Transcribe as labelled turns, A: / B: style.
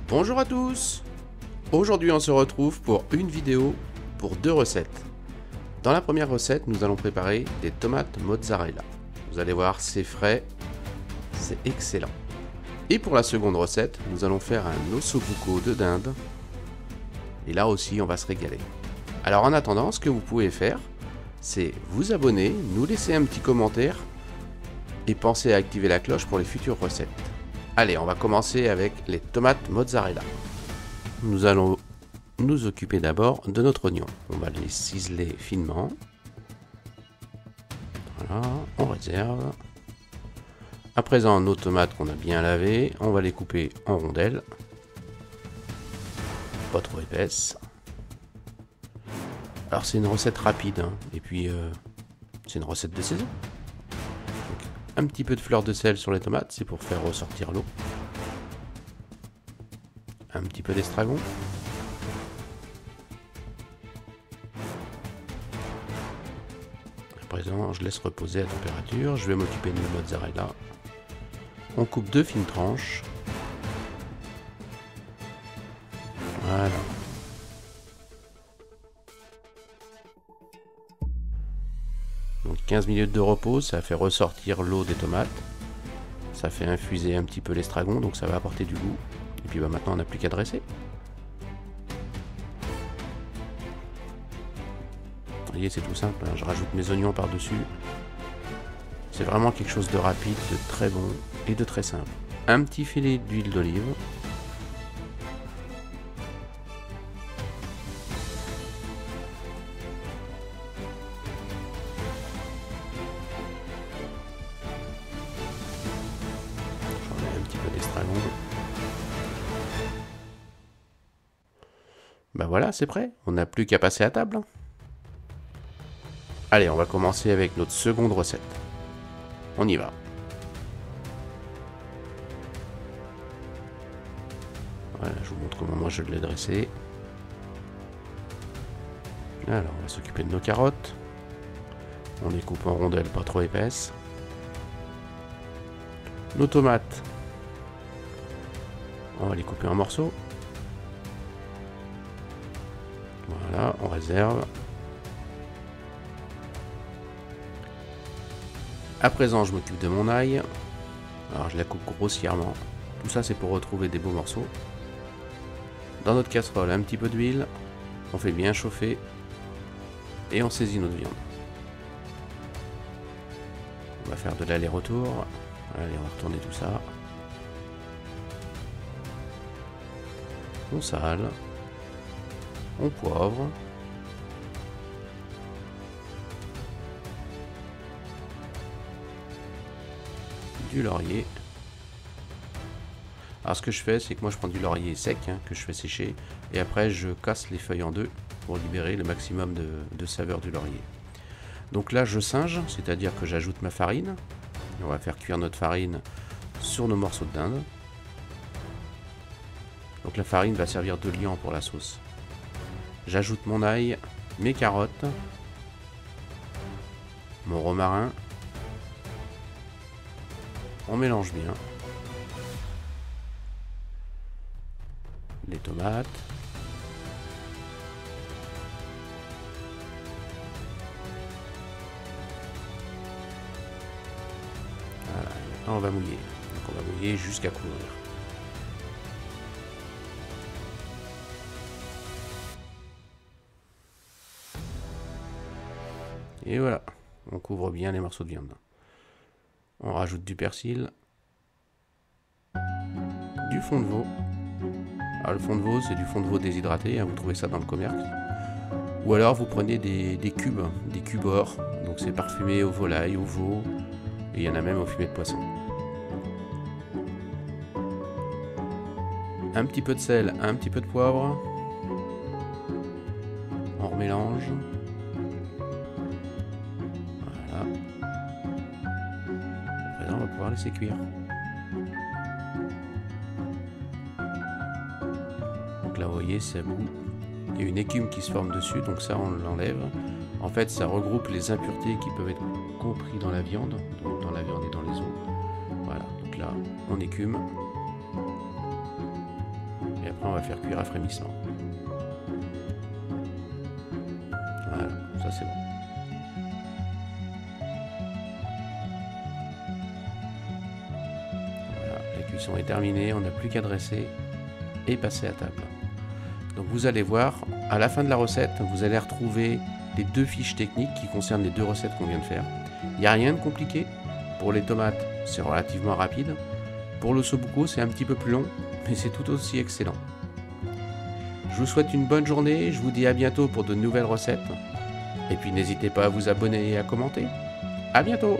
A: Bonjour à tous. Aujourd'hui on se retrouve pour une vidéo pour deux recettes. Dans la première recette, nous allons préparer des tomates mozzarella. Vous allez voir, c'est frais, c'est excellent. Et pour la seconde recette, nous allons faire un ossobuco de dinde. Et là aussi, on va se régaler. Alors en attendant, ce que vous pouvez faire, c'est vous abonner, nous laisser un petit commentaire et pensez à activer la cloche pour les futures recettes. Allez, on va commencer avec les tomates mozzarella. Nous allons nous occuper d'abord de notre oignon. On va les ciseler finement. Voilà, on réserve. À présent, nos tomates qu'on a bien lavées, on va les couper en rondelles. Pas trop épaisses. Alors c'est une recette rapide, hein, et puis c'est une recette de saison. Donc, un petit peu de fleur de sel sur les tomates, c'est pour faire ressortir l'eau. Un petit peu d'estragon. À présent, je laisse reposer à température. Je vais m'occuper de la mozzarella. On coupe deux fines tranches. Voilà. Donc 15 minutes de repos, ça fait ressortir l'eau des tomates. Ça fait infuser un petit peu l'estragon, donc ça va apporter du goût. Et puis maintenant, on n'a plus qu'à dresser. Vous voyez, c'est tout simple, hein. Je rajoute mes oignons par-dessus. C'est vraiment quelque chose de rapide, de très bon et de très simple. Un petit filet d'huile d'olive. J'en mets un petit peu d'estragon. Ben voilà, c'est prêt. On n'a plus qu'à passer à table. Allez, on va commencer avec notre seconde recette. On y va. Voilà, je vous montre comment moi je l'ai dressé. Alors, on va s'occuper de nos carottes. On les coupe en rondelles pas trop épaisses. Nos tomates. On va les couper en morceaux. Voilà, on réserve. À présent, je m'occupe de mon ail. Alors, je la coupe grossièrement. Tout ça, c'est pour retrouver des beaux morceaux. Dans notre casserole, un petit peu d'huile. On fait bien chauffer. Et on saisit notre viande. On va faire de l'aller-retour. Allez, on va retourner tout ça. On sale. On poivre. Du laurier. Alors ce que je fais, c'est que moi je prends du laurier sec, hein, que je fais sécher, et après je casse les feuilles en deux pour libérer le maximum de saveur du laurier. Donc là je singe, c'est-à-dire que j'ajoute ma farine. On va faire cuire notre farine sur nos morceaux de dinde. Donc la farine va servir de liant pour la sauce. J'ajoute mon ail, mes carottes, mon romarin. On mélange bien. Les tomates. Voilà, maintenant on va mouiller. Donc on va mouiller jusqu'à couvrir. Et voilà, on couvre bien les morceaux de viande. On rajoute du persil, du fond de veau. Alors le fond de veau, c'est du fond de veau déshydraté, hein, vous trouvez ça dans le commerce. Ou alors vous prenez des cubes or, donc c'est parfumé au volaille, au veau, et il y en a même au fumet de poisson. Un petit peu de sel, un petit peu de poivre. On remélange. Voilà. Maintenant, on va pouvoir laisser cuire. Donc là, vous voyez, ça bout. Il y a une écume qui se forme dessus, donc ça, on l'enlève. En fait, ça regroupe les impuretés qui peuvent être comprises dans la viande, donc dans la viande et dans les os. Voilà, donc là, on écume. Et après, on va faire cuire à frémissement. Voilà, ça c'est bon. Voilà, la cuisson est terminée, on n'a plus qu'à dresser et passer à table. Donc vous allez voir, à la fin de la recette, vous allez retrouver les 2 fiches techniques qui concernent les 2 recettes qu'on vient de faire. Il n'y a rien de compliqué. Pour les tomates, c'est relativement rapide. Pour l'ossobuco, c'est un petit peu plus long, mais c'est tout aussi excellent. Je vous souhaite une bonne journée, je vous dis à bientôt pour de nouvelles recettes. Et puis n'hésitez pas à vous abonner et à commenter. À bientôt!